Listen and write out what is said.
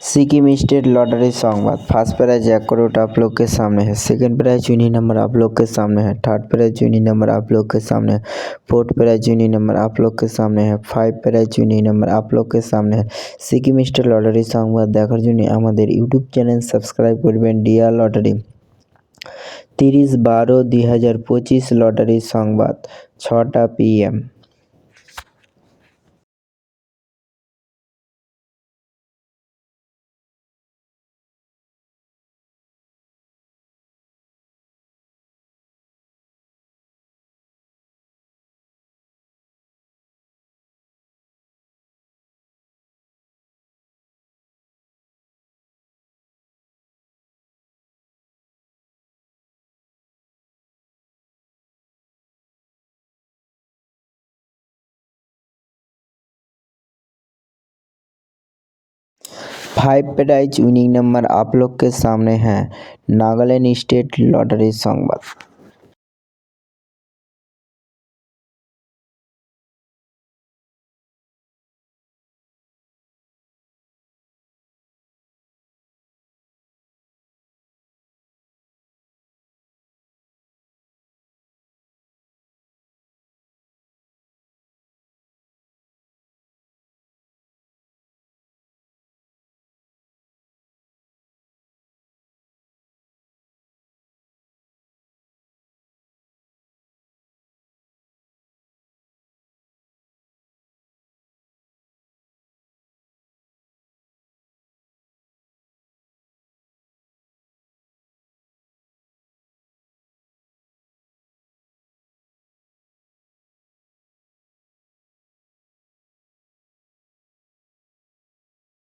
Sikkim state lottery संवाद। First prize 1 crore आप लोग के सामने है। सेकंड प्राइज विनिंग नंबर आप लोग के सामने है। थर्ड प्राइज विनिंग नंबर आप लोग के सामने है। फोर्थ प्राइज विनिंग नंबर आप लोग के सामने है। 5 प्राइज विनिंग नंबर आप लोग के सामने है। सिक्किम स्टेट लॉटरी संवाद देखार जन्य आमादेर यूट्यूब चैनल सबस्क्राइब करबेन। डियार लॉटरी 30/12/2025 लॉटरी संवाद 6টা PM। Five prize winning number आप लोग के सामने है। नागालैंड स्टेट लॉटरी संवाद।